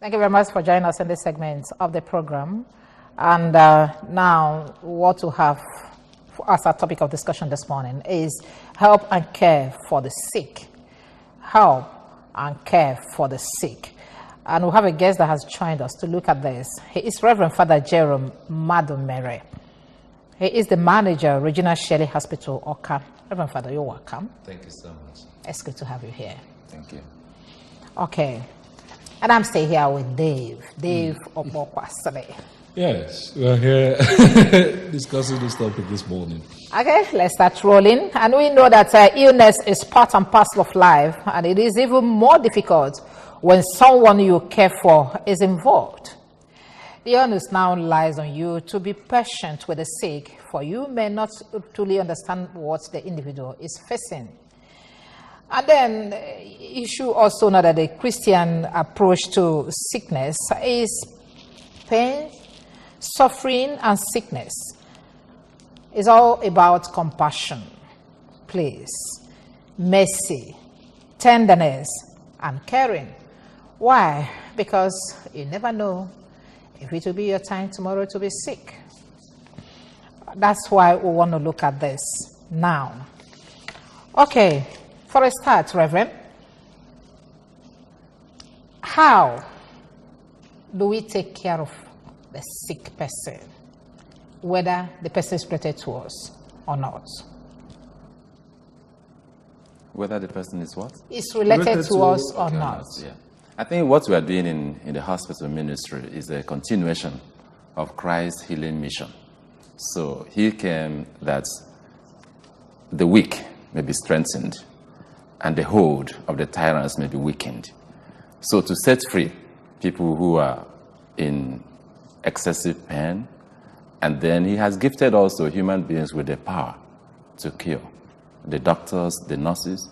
Thank you very much for joining us in this segment of the program. And now what we have as our topic of discussion this morning is help and care for the sick. Help and care for the sick. And we have a guest that has joined us to look at this. He is Reverend Father Jerome Madumere. He is the manager, Regina Shelley Hospital, Oka. Reverend Father, you're welcome. Thank you so much. It's good to have you here. Thank you. Okay. And I'm staying here with Dave. Dave Omokwasale. Yes, we're here discussing this topic this morning. Okay, let's start rolling. And we know that illness is part and parcel of life, and it is even more difficult when someone you care for is involved. The onus now lies on you to be patient with the sick, for you may not truly understand what the individual is facing. And then you should also know that the Christian approach to sickness is pain, suffering, and sickness. It's all about compassion, please, mercy, tenderness, and caring. Why? Because you never know if it will be your time tomorrow to be sick. That's why we want to look at this now. Okay, for a start, Reverend, how do we take care of the sick person, whether the person is related to us or not? Whether the person is what? Is related to us or not. Yeah. I think what we are doing in the hospital ministry is a continuation of Christ's healing mission. So he came that the weak may be strengthened and the hold of the tyrants may be weakened. So to set free people who are in excessive pain, and then he has gifted also human beings with the power to cure. The doctors, the nurses,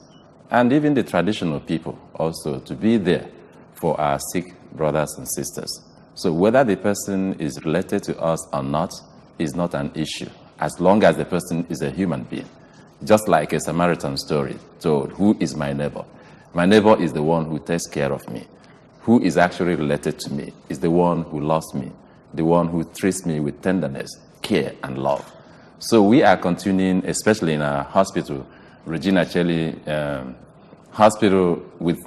and even the traditional people also to be there for our sick brothers and sisters. So whether the person is related to us or not is not an issue, as long as the person is a human being. Just like a Samaritan story told, who is my neighbor? My neighbor is the one who takes care of me. Who is actually related to me is the one who loves me, the one who treats me with tenderness, care, and love. So we are continuing, especially in our hospital, Regina Shelley Hospital, with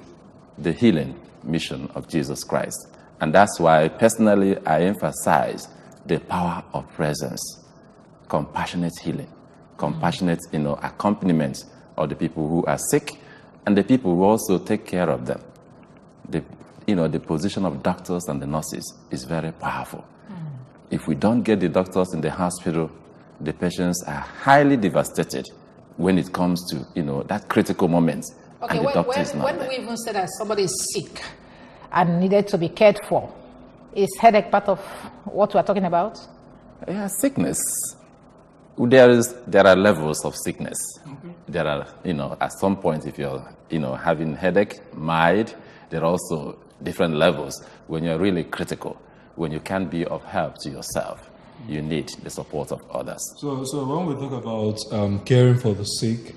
the healing mission of Jesus Christ. And that's why, personally, I emphasize the power of presence, compassionate healing, compassionate, accompaniment of the people who are sick and the people who also take care of them. The position of doctors and the nurses is very powerful. If we don't get the doctors in the hospital, the patients are highly devastated when it comes to, that critical moment. Okay, and the doctor is not when there. we even say that somebody is sick and needed to be cared for, is headache part of what we're talking about? Yeah, sickness. There are levels of sickness. Mm-hmm. There are, at some point, if you're, having headache, mild, there are also different levels. When you're really critical, when you can't be of help to yourself, you need the support of others. So when we talk about caring for the sick,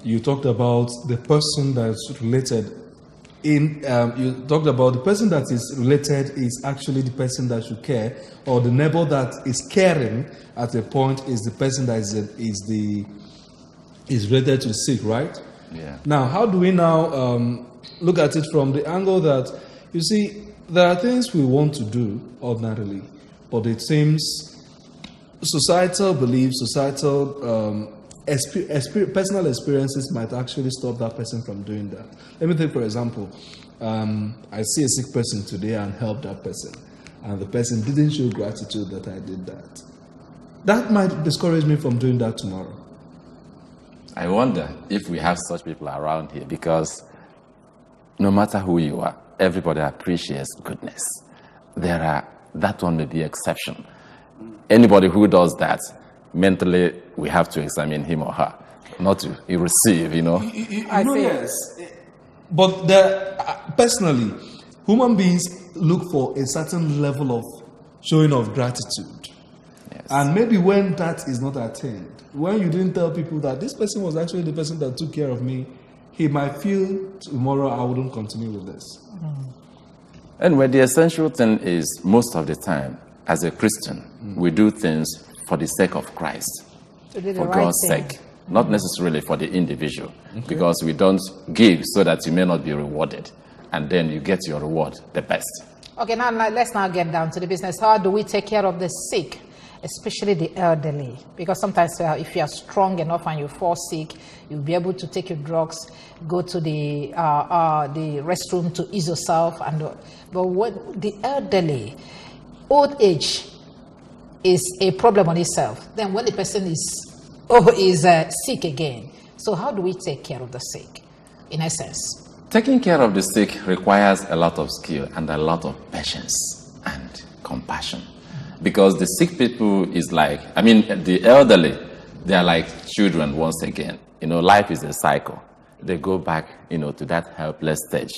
you talked about the person that's related. You talked about the person that is related is actually the person that should care, or the neighbor that is caring at a point is the person that is related to the sick, right? Yeah. Now, how do we now look at it from the angle that, you see, there are things we want to do ordinarily, but it seems societal beliefs, societal personal experiences might actually stop that person from doing that. Let me take, for example, I see a sick person today and help that person, and the person didn't show gratitude that I did that. That might discourage me from doing that tomorrow. I wonder if we have such people around here, because no matter who you are, everybody appreciates goodness. That one may be exception. Anybody who does that, mentally, we have to examine him or her, not to receive, Yes. But personally, human beings look for a certain level of showing of gratitude. Yes. And maybe when that is not attained, when you didn't tell people that this person was actually the person that took care of me, he might feel tomorrow I wouldn't continue with this. Anyway, the essential thing is most of the time, as a Christian, we do things for the sake of Christ, for God's sake, not necessarily for the individual, because we don't give so that you may not be rewarded, and then you get your reward the best. Okay, now let's now get down to the business. How do we take care of the sick, especially the elderly? Because sometimes if you are strong enough and you fall sick, you'll be able to take your drugs, go to the restroom to ease yourself. But when the elderly, old age is a problem on itself. Then when the person is sick again, so how do we take care of the sick, in essence? Taking care of the sick requires a lot of skill and a lot of patience and compassion. Because the sick people is like, the elderly, they are like children once again. Life is a cycle. They go back, to that helpless stage.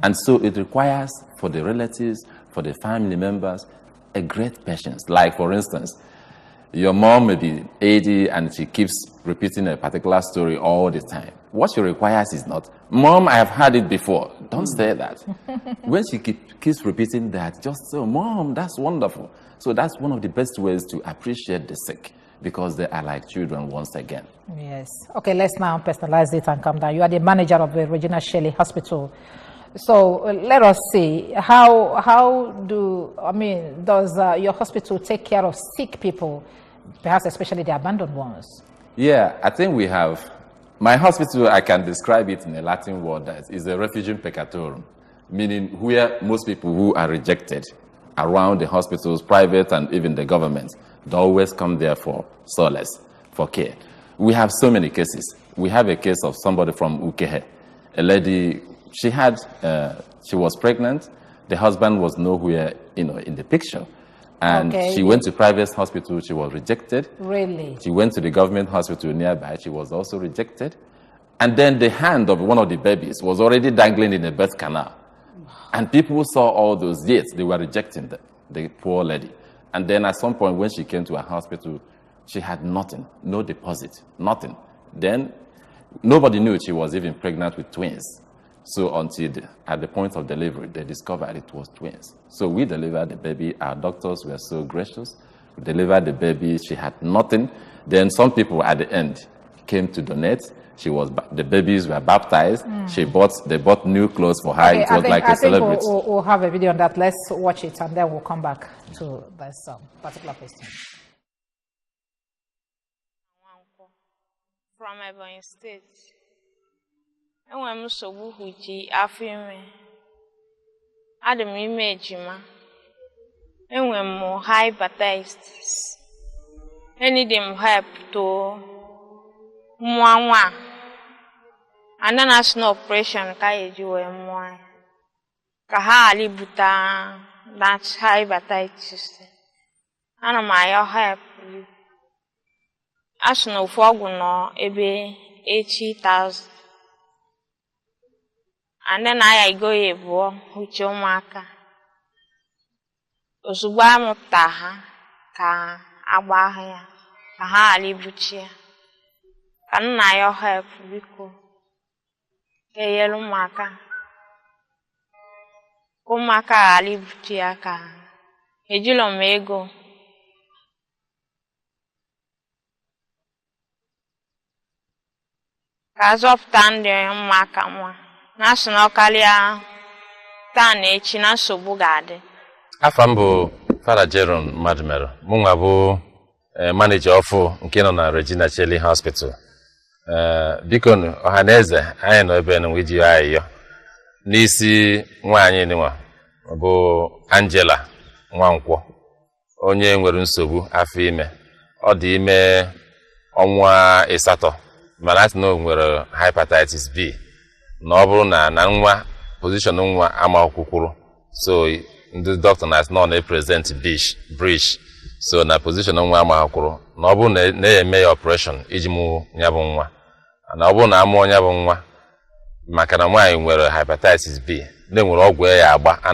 And so it requires for the relatives, for the family members, a great patience. Like, for instance, your mom may be 80 and she keeps repeating a particular story all the time. What she requires is not, Mom, I have heard it before. Don't say that. When she keeps repeating that, just say, Mom, that's wonderful. So that's one of the best ways to appreciate the sick, because they are like children once again. Yes. Okay, let's now personalize it and come down. You are the manager of the Regina Shelley Hospital. So let us see, does your hospital take care of sick people, perhaps especially the abandoned ones? Yeah, I think we have. My hospital, I can describe it in a Latin word that is a refugium peccatorum, meaning where most people who are rejected around the hospitals, private and even the government, they always come there for solace, for care. We have so many cases. We have a case of somebody from Ukehe, a lady. She was pregnant. The husband was nowhere, in the picture. And she went to private hospital. She was rejected. Really? She went to the government hospital nearby. She was also rejected. And then the hand of one of the babies was already dangling in the birth canal. And people saw all those, yet they were rejecting the poor lady. And then at some point when she came to a hospital, she had nothing, no deposit, nothing. Then nobody knew she was even pregnant with twins. So until at the point of delivery, they discovered it was twins. So we delivered the baby. Our doctors were so gracious. We delivered the baby. She had nothing. Then some people at the end came to donate. The babies were baptized. They bought new clothes for her. Okay, it was like a celebrity. We'll have a video on that. Let's watch it and then we'll come back to this particular question. From Ebonyi State. Enwe m nsogbu huji afọ ime. Adị m ime ejima. Enwe m hepatitis. Need m help to mụọ nwa. Ana national operation ka eji wee mụọ. Ka ha alibuta that hepatitis. Ana m ayọ help. Asụ na ofu ọgwụ nọ ebe 80,000. And then I go ebuo uche ụmụaka. Ozugbo amụta ha ka agba ha ya ka ha alibuchi ya. Ka nna ya help biko. Ka enyere ụmụaka. Ụmụaka alibuchi ya ka ejilo m ego. Ka azọpụta ndị ụmụaka nwa. National Kalia Tan echi na nsogbu ga-adị. Afa m bụ Father Jerome Madumero. Mụnwa bụ manager ọfụ nke nọ na Regina Shelley Hospital. Biko ọhaneze anyị nọ ebe nwe ji ayọ. N'isi nwaanyị nwa bụ Angela Nwankwọ. Onye nwere nsogbu afọ ime. Ọ dị ime ọnwa 8. Mana atụ na o nwere hepatitis B. Na ọ bụrụ na nwa position nwa ama kwukwuru, so ndị doctor na present bridge, so na position nwa ama kwukwuru na ọ bụrụ na eme ya operation iji mụ nya bụ nwa, na ọ bụrụ na amụọ nya bụ nwa maka na nwaanyị nwere hepatitis B, ndị nwere ọgwụ ya agba a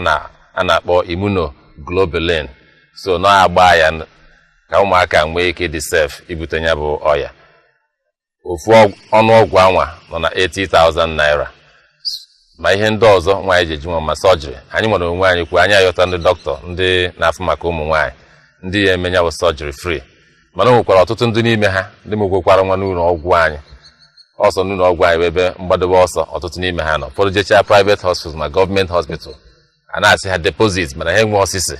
na-akpọ immunoglobulin, so na agba ya ka ụmụaka nwee ike dị safe ibute nya bụ ọya. Ofu ọnụọgwụ anwa nọ na 80,000 naira. ma ihe ndị ọzọ nwaanyị ji eji nwa ma sọjiri anyị nwere onwe anyị kwuo anyị ayọta ndị dọkịta ndị na-afụ maka ụmụ nwaanyị ndị ya emenya bụ sọjiri free mana o nwekwara ọtụtụ ndị n'ime ha ndị megwekwara nwa n'ụlọ ọgwụ anyị ọsọ n'ụlọ ọgwụ anyị bụ ebe mgbadobe ọsọ ọtụtụ n'ime ha nọ ụfọdụ jechaa private hospital ma gọọmenti hospital a na-asị ha deposit mana ha enwe ọsịsị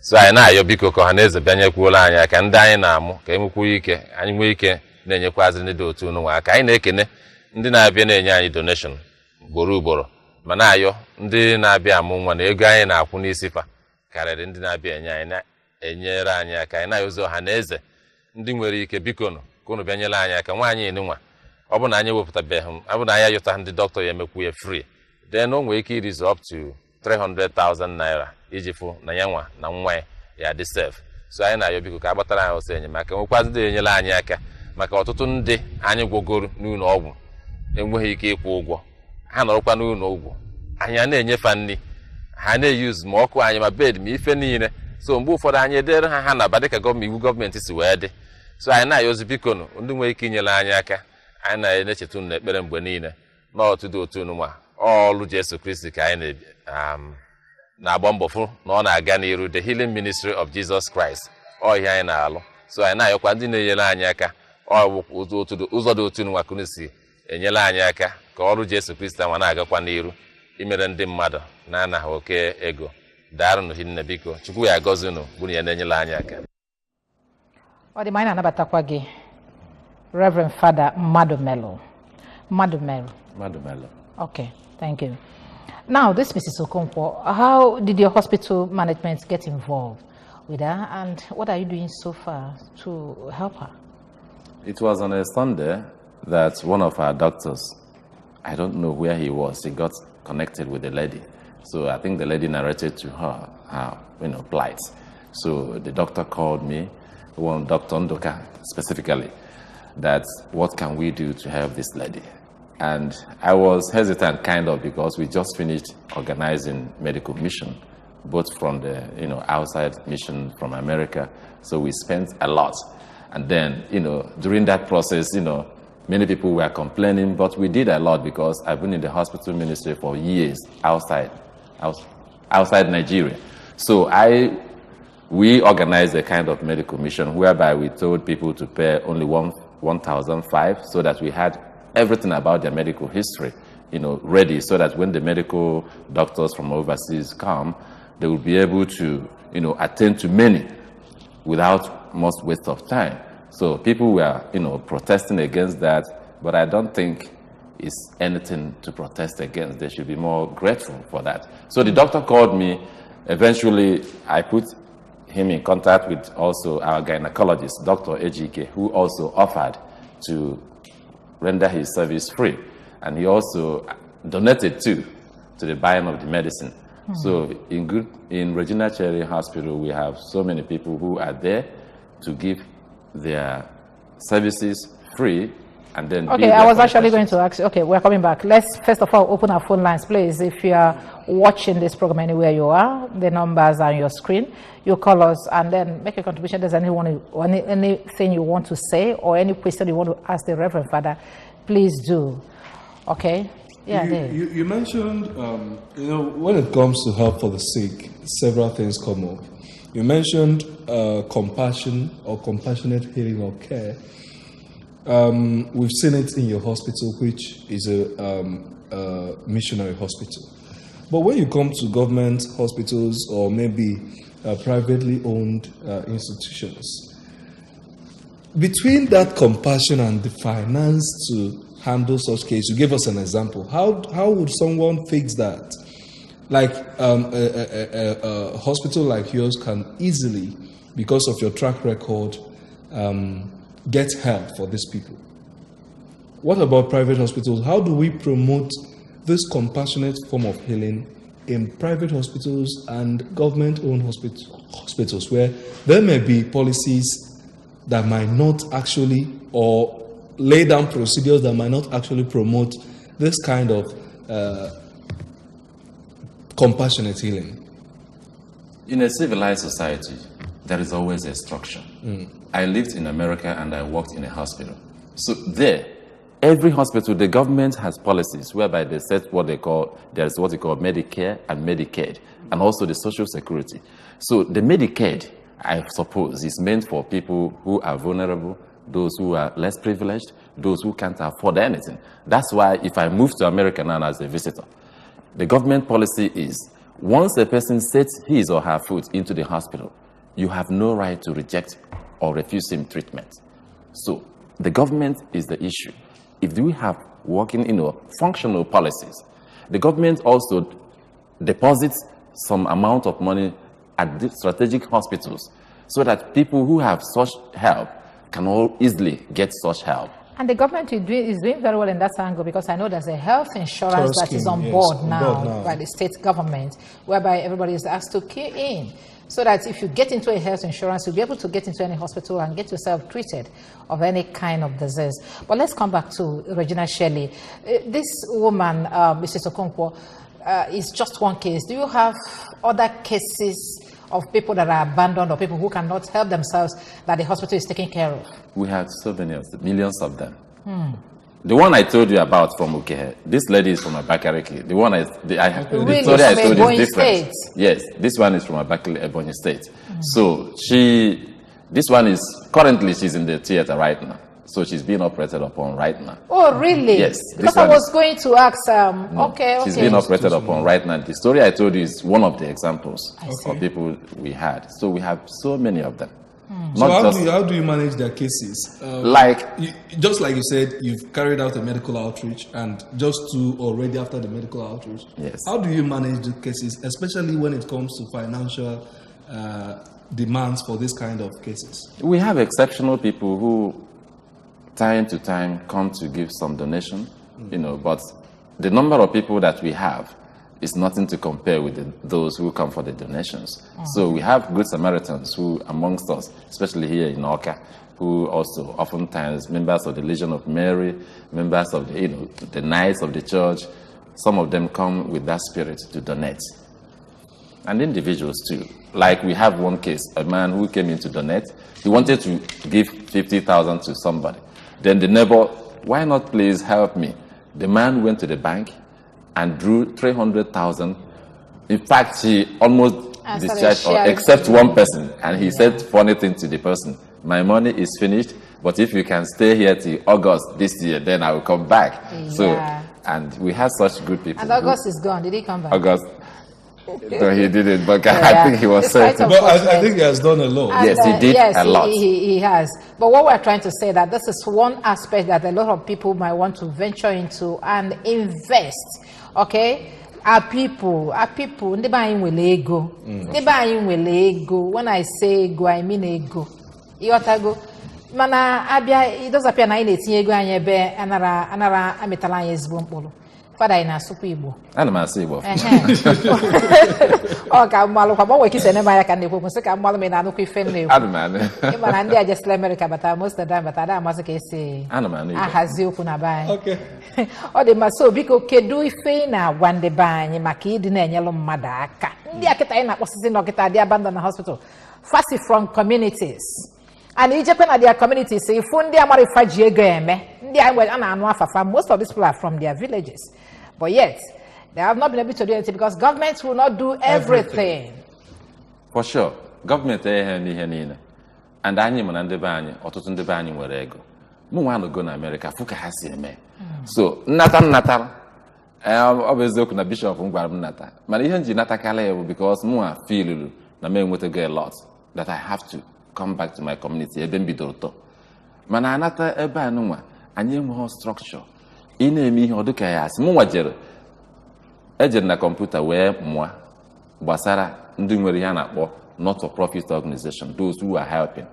so anyị na-ayọ biko ka ọha na eze bịanyekwuola anyị aka ndị anyị na-amụ ka enwekwuo ike anyị nwee ike na-enyekwazị ndị dị otu n'ụwa aka anyị na-ekene ndị na-abịa na-enye anyị donation ugboro ugboro ma na-ayọ ndị na-abịa amụ nwa na ego anyị na-akwụ n'isi fa karịrị ndị na-abịa enye anyị na-enyere anyị aka anyị na-ayọzi ọha na eze ndị nwere ike biko nụ ka unu bịanyere anyị aka nwaanyị nwa ọ bụ na anyị ewepụtabeghị m ọ bụ na anyị ayọta ndị dọkịta ya emekwu ya free then o nwere ike irizi up to 300,000 naira iji fụ na ya nwa na nwa ya dị safe so anyị na-ayọ biko ka agbatara anyị ọsọ enyemaka nwekwazi ndị enyere anyị aka maka ọtụtụ ndị anyị gwọgoro n'ụlọ ọgwụ enweghị ike ịkwụ ụgwọ ha nọrọkwa n'ụlọ ọgwụ anyị na-enyefe nri ha na-eyuzu ma ọkụ anyị ma bed ma ife niile so mgbe ụfọdụ anyị edere ha na-aba dịka iwu gọọmenti si wee dị so anyị na-ayọzi biko ndị nwere ike inyere anyị aka anyị na-echeta unu n'ekpere mgbe niile n'otu dị otu nwa ọlụ Jesu Kristi ka anyị na-agba mbọ fụ na ọ na-aga n'iru the healing ministry of Jesus Christ ọ ihe anyị na-alụ so anyị na-ayọkwa ndị na-enyere anyị aka ụzọ dị otu nwa kunu si enyere anyị aka ka ọrụ Jesu Kristi nwa na-agakwa n'iru imere ndị mmadụ na-anaghị oke ego daarụnụ hinne biko Chukwu ya agọzi unu bụrụ ya na-enyere anyị aka ọ dị ma anyị na-anabatakwa gị Reverend Father Madumelu. Okay, thank you. Now, this Mrs. Okonkwo, how did your hospital management get involved with her, and what are you doing so far to help her? It was on a Sunday that one of our doctors, I don't know where he was, he got connected with the lady. So I think the lady narrated to her plight. So the doctor called me, Dr. Ndoka specifically, that what can we do to help this lady? And I was hesitant kind of because we just finished organizing medical mission, both from the outside mission from America. So we spent a lot. And then, during that process, many people were complaining, but we did a lot because I've been in the hospital ministry for years outside Nigeria. So we organized a kind of medical mission whereby we told people to pay only 1,500 so that we had everything about their medical history, ready so that when the medical doctors from overseas come, they will be able to, attend to many without much waste of time. So people were, protesting against that, but I don't think it's anything to protest against. They should be more grateful for that. So the doctor called me. Eventually, I put him in contact with also our gynecologist, Dr. Ejike, who also offered to render his service free. And he also donated to the buying of the medicine. Mm-hmm. So in Regina Cherry Hospital, we have so many people who are there to give their services free. And then okay, I was actually going to ask you, okay, we're coming back. Let's first of all open our phone lines, please. If you are watching this program anywhere you are, the numbers are on your screen. You call us and then make a contribution. There's anything you want to say or any question you want to ask the Reverend Father, please do. Okay? Yeah, you mentioned, when it comes to help for the sick, several things come up. You mentioned compassion or compassionate healing or care. We've seen it in your hospital, which is a missionary hospital. But when you come to government hospitals or maybe privately owned institutions, between that compassion and the finance to handle such cases, you gave us an example. How would someone fix that? Like a hospital like yours can easily, because of your track record, get help for these people. What about private hospitals? How do we promote this compassionate form of healing in private hospitals and government-owned hospitals where there may be policies that might not actually, or lay down procedures that might not actually promote this kind of compassionate healing? In a civilized society, there is always a structure. I lived in America and I worked in a hospital. So there, every hospital, the government has policies whereby they set what they call, there's what they call Medicare and Medicaid, and also the Social Security. So the Medicaid, I suppose, is meant for people who are vulnerable, those who are less privileged, those who can't afford anything. That's why if I move to America now as a visitor, the government policy is once a person sets his or her foot into the hospital, you have no right to reject or refuse him treatment. So the government is the issue. If we have working, functional policies, the government also deposits some amount of money at the strategic hospitals so that people who have such help can all easily get such help. And the government is doing very well in that angle, because I know there's a health insurance that is on board now by the state government, whereby everybody is asked to key in, so that if you get into a health insurance, you'll be able to get into any hospital and get yourself treated of any kind of disease. But let's come back to Regina Shelley. This woman, Mrs. Okonkwo, is just one case. Do you have other cases of people that are abandoned or people who cannot help themselves that the hospital is taking care of? We have so many of them, millions of them. The one I told you about from Ukehe, this lady is from Abakaliki. The one the story I told you is different. Yes, this one is from Ebonyi State. So this one is, currently she's in the theater right now. So she's being operated upon right now. Oh, really? Yes. Because I was going to ask, okay. She's being operated upon right now. The story I told you is one of the examples of people we had. So we have so many of them. So how do you manage their cases? Just like you said, you've carried out a medical outreach, and just already after the medical outreach. Yes. How do you manage the cases, especially when it comes to financial demands for this kind of cases? We have exceptional people who time to time come to give some donation, but the number of people that we have is nothing to compare with those who come for the donations. So we have good Samaritans who, amongst us, especially here in Oka, who also oftentimes members of the Legion of Mary, members of the Knights of the Church, some of them come with that spirit to donate. And individuals too. Like we have one case, a man who came in to donate. He wanted to give 50,000 to somebody. Then the neighbor, why not please help me? The man went to the bank and drew 300,000. In fact, he almost discharged, except one person. And he said funny thing to the person, my money is finished, but if you can stay here till August this year, then I will come back. Yeah. So, and we had such good people. And August is gone. Did he come back? August. No, he didn't, but I think he was certain. But I think he has done a lot. And, yes, he did a lot. He has. But what we're trying to say that this is one aspect that a lot of people might want to venture into and invest. Okay? Our people, ndị be anyị nwere ego. Ndị be anyị nwere ego. When I say ego, I mean ego. Ịghọtago? Mana abịa, it does appear na anyị na-etinye ego anyị ebe anara ametala anyị ezigbo mkpụrụ. Fada ina asụkwa Igbo. Ana m asụ Igbo. Ọ ka mmalụ kwa gbanwe kisa enema ya ka na-ekwu kwụsị ka mmalụ m na-anụkwa ife nna-ekwu. Ana m anụ. Ịma na ndị a jesila America bata most of the time bata ada amasị ka esi ahazi okwu na be anyị. Ọ dị mma, so biko kedu ife ị na-agwa ndị be anyị maka ịdị na-enyelụ mmadụ aka? Ndị akịta anyị na-akpọsịsị n'ọkịta dị abandon na hospital. Fasi from communities. And ijekwe na their communities, ifu ndị amara ifa ji ego eme, ndị a na-anụ afafa, most of these people are from their villages. But yet, they have not been able to do anything because government will not do everything. For sure. Government ihe niile. And anyị mana ndị be anyị, ọtụtụ ndị be anyị nwere ego. Mụ nwa go na America, fụ ka ha si eme. So, nnata. Ọ bụ eziokwu na Bishop m gwara m nnata. Mana ihe nji natakala ya bụ because mụ nwa feel na m enwetago a lot that I have to come back to my community ebe m bidoro tọ. Mana anata ebe a nụnwa, anyị enweghị structure. Ị na-eme ihe ọ dịka ya asị. Mụ nwa ejere na kọmputa wee mụọ gbasara ndị nwere ihe a na-akpọ not for profit organization, those who are helping.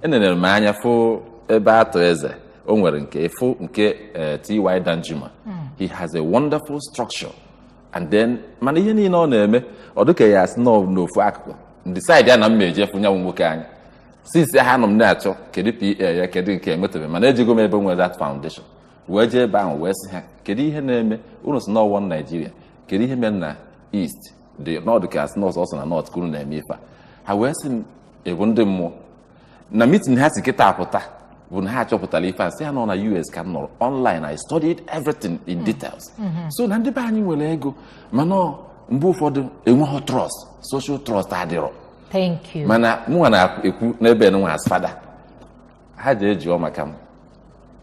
Enenere m anya fụ ebe atọ eze, o nwere nke fụ nke T.Y. Danjuma. He has a wonderful structure. And then, mana ihe niile ọ na-eme, ọ dịka ya asị n'ofu akụkụ. Decide ya na m eje fụ nyanwụ nwoke anyị. Since ha nọ m na-achọ kedu PA ya kedu nke emetabe, mana ejigo m ebe nwere that foundation. Wee jee ebe ahụ wee sị ha kedu ihe na-eme unu si n'ọwụwa Nigeria, kedu ihe mere na East, the North cast North also na North kunu na-eme ife. Ha wee sị m ebu ndị mmụọ na meeting ha si kịta apụta bụ na ha chọpụtara ife a sị ya nọ na US ka m nọrọ online. I studied everything in details. So na ndị be anyị nwere ego mana mgbe ụfọdụ enweghị trust, social trust adịrọ. Thank you. Mana mụ na-ekwu n'ebe nwa as fada ha ji ejiọ maka m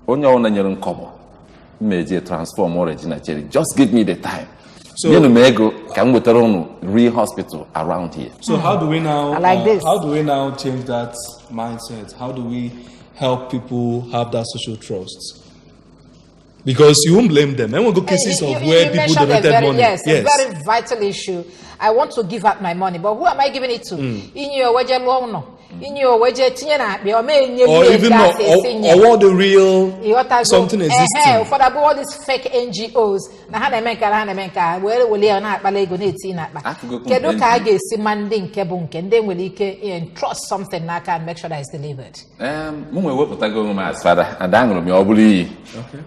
onye ọbụla nyere nkọbọ mmeji transform Regina Cherry. Just give me the time. So nyenu m ego ka m wetara unu real hospital around here. So how do we now how do we now change that mindset? How do we help people have that social trust? Because you won't blame them. And we'll go cases of where people donated money. Yes, a very vital issue. I want to give out my money, but who am I giving it to? In your wager loan, in your wager tina, or even more, or the real something existing. For all these fake NGOs, where will you not balagonate in that? Keduka is demanding kebunk, and then will you trust something that can make sure that it's delivered. Mummy, what I go as father, and dangle me, obuli. Okay.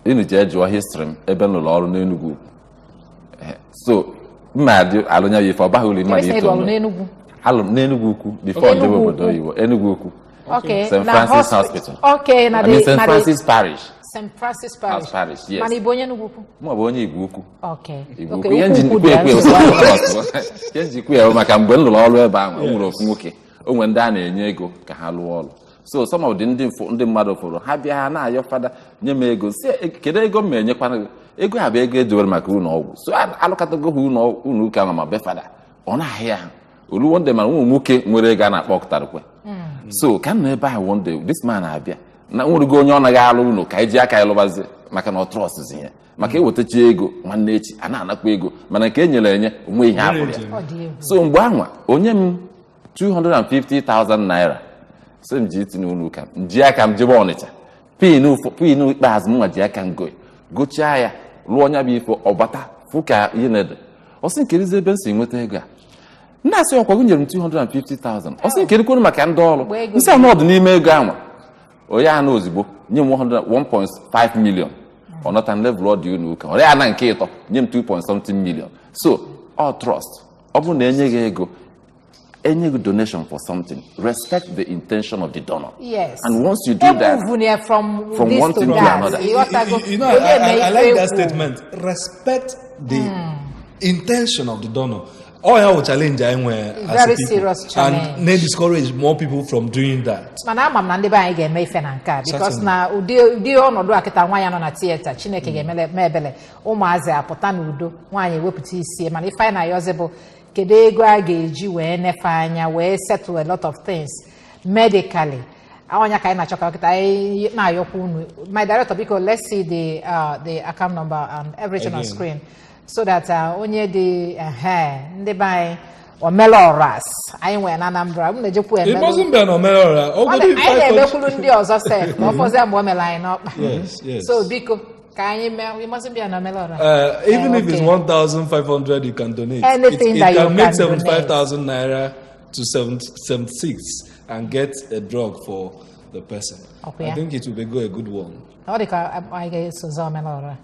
In the judge or history, Eben Lord Nenugu. So, mad, Alonia, if I bahuli money. Alum Nenugu before they were Enugu. Okay. St. Francis Hospital. Okay, I mean St. Francis Parish. St. Francis Parish. Parish, yes. Manibonya Nugu. Mwabonye Iguku. Okay. Okay. Yes, you queer, my cambundle all the way back, of Muki. Oh, when Dan and Yego, Kahalu. So some of the mother for Habiana, your father, Nemego, say, Kedego, me, Ego have a good duel Macuno. So I look at the go who come my befada. On a hair. Ulu one day, my Muki, Muregana, Poktarque. So can they buy one day? This man, Abia. Now, would go on a galo, Kajaka, Lovazi, Macano trusses here. Make what a jego, one nature, and Anaquego, Manakenya, we have. So, Mbama, Onyem 250,000 naira. Same GT no look at Jackam Jabonita. Pinu Bas Mua Jackam go chaya, Luana before Obata, Fuka, Yened. Or think Elizabeth sing with Ega. That's your 250,000. Or think Kelly Macan dollar. This is not the name Gamma. Oya knows book, near 1.5 million. Or not and level Lord you know, or Anna Kato, near 2.something million. So, all trust. Open any go. Any donation for something, respect the intention of the donor. Yes. And once you do that, from one thing to another. You know, I like that statement. Respect the intention of the donor. Oh, I will challenge very serious challenge. And they discourage more people from doing that. Because now Udio no do akita nwanya no na theater Chineke mebele ụmụazị apụta na udo nwanyị wepụta isi mana ife na yozebo kedu ego a ga-eji wee nefe anya wee settle a lot of things medically. Awanya ka na choka kita na ayokwu unu. My director, because let's see the account number and everything on screen so that onye the ndị bai or Meloras I went Anambra m na-ejekwu It wasn't been on Melora. I na-emekulu ndị ọzọ sef na ọfọzi amụ meline up. Yes. So biko we mustn't be an Melora. Even if it's 1,500 you can donate. Anything it that can you make can 75,000 naira to 76 and get a drug for the person. Okay, I think it will be a good one. I guess so Melora.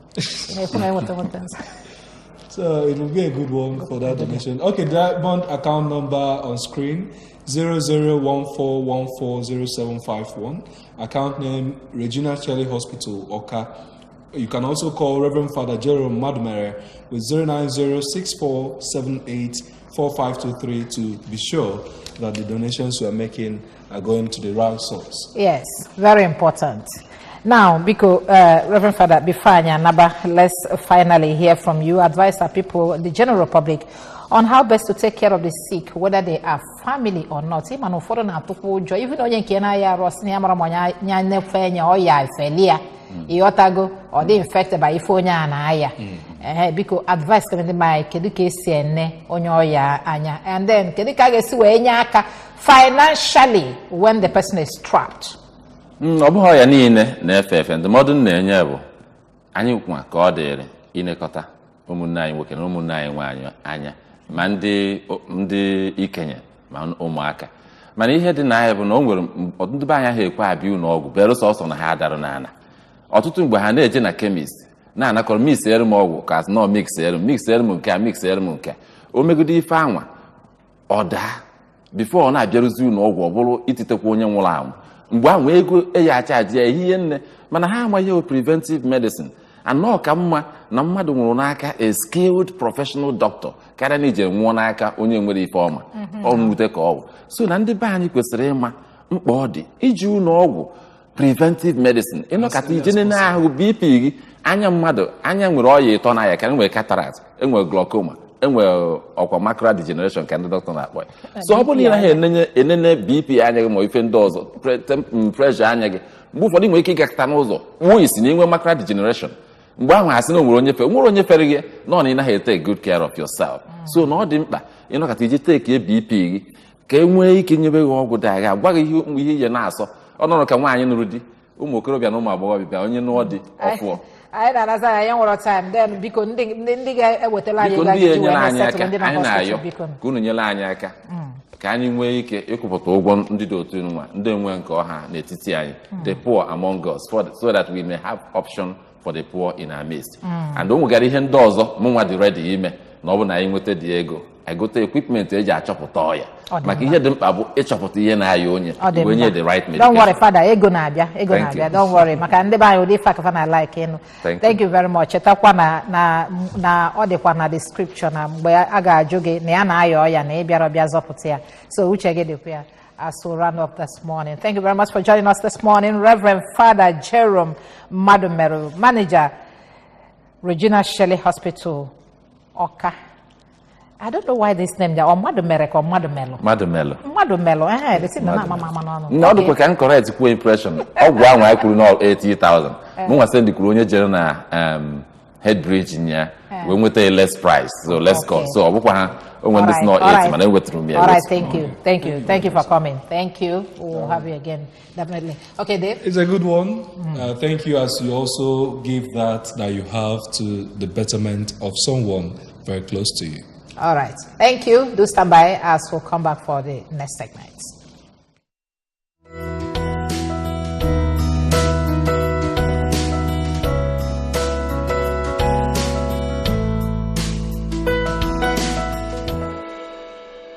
So it will be a good one for that donation. Okay, that bond account number on screen 0014140751. Account name Regina Cherry Hospital, Oka. You can also call Reverend Father Jerome Madumere with 09064784523 to be sure that the donations we are making are going to the right source. Yes, very important. Now, because Reverend Father Bifanya Naba, let's finally hear from you. Advise our people, the general public, on how best to take care of the sick, whether they are family or not. Even though you can or they infected by Ifonia and Aya. Because advice coming by Kedike Onyoya Anya. And then Kedika financially when the person is trapped. Obuhoya niile na-efe and the modern na-enye anyị kwa ka ọ dịrị inekọta ụmụnne anyị nwoke na ụmụnne anyị nwaanyị anya ma ndị ikenye ma ụmụaka mana ihe dị na ya bụ na o nwere ọtụtụ anya ha ekwe abịa ụlọ ọgwụ bere sọsọ na ha dara n'ala ọtụtụ mgbe ha na-eje na chemist na-anakọrọ mix erum ọgwụ ka no mix erum nke a mix erum nke o megide ife anwa ọ daa before ọ na-abịarụzi ụlọ ọgwụ ọ bụrụ ititekwa onye nwụrụ anwụ mgbe ahụ ego eyi achaji ya ihe nne mana ha amaghị preventive medicine anọ ka mma na mmadụ nwụrụ n'aka a skilled professional doctor karịa na ije nwụọ n'aka onye nwere ife ọma ọnwute ka ọgwụ so na ndị be anyị kwesịrị ịma mkpa ọ dị iji ụlọ ọgwụ preventive medicine ịnọkọta ije n'ahụ BP gị anya mmadụ anya nwere ọya ịtọ n'anya ka enwere cataract enwere glaucoma enwere ọkwa macular degeneration ka ndị dọkịta na-akpọ ya so ọ bụrụ na ị naghị enene BP anya gị ma ife ndị ọzọ pressure anya gị mgbe ụfọdụ nwere ike ịgakọta n'ụzọ nwụ isi na inwe macular degeneration mgbe ahụ asị na nwere onye fere gị nọ na ị naghị take good care of yourself so na ọ dị mkpa ịnọkọta iji take BP gị ka e nwee ike nyebe gị ọgwụ dị agha gwa gị ihe ihe na-asọ ọ nọrọ ka nwaanyị nụrụ di ụmụ okorobịa na ụmụ agbọghọbịa bịa onye nụọ dị ọfụọ anyị na-anaza anyị nwere time then biko ndị ga-ewetala anyị ndị enyere anyị aka anyị na-ayọ ka unu nyere anyị aka ka anyị nwee ike ịkwụpụta ụgwọ ndị dị otu nwa ndị enwe nke ọha n'etiti anyị the poor among us so that we may have option for the poor in our midst and o nwegara ihe ndị ọzọ mụnwa dị ready ime na ọ bụ na anyị nweta dị ego egote equipment eji achọpụta ọya maka ihe dị mkpa bụ ịchọpụta ihe na-aya onye onye the right medication. Don't worry, Father, ego na-abịa don't worry maka ndị be anyị ụdị ife akafa na like ịnụ. Thank you very much. Chetakwa na ọ dịkwa na the scripture na mgbe a ga-ajụ gị na ya na-aya ọya na ịbịara ọbịa zọpụta ya so uche gị dịkwa ya as we round up this morning. Thank you very much for joining us this morning. Reverend Father Jerome Madumeru, Manager, Regina Shelley Hospital, Oka. I don't know why this name there, or Madumere or Madumelo. Madumelo. Madumelo, they say no. No, we can correct the impression. Oh, one I could know 80,000. No one send the Colonia General head bridge in here. We will take less price, so less cost. So when this not 80, man, went through me. All right, thank you for coming. Thank you. We'll have you again, definitely. Okay, Dave. It's a good one. Thank you, as you also give that you have to the betterment of someone very close to you. All right. Thank you. Do stand by as we'll come back for the next segment.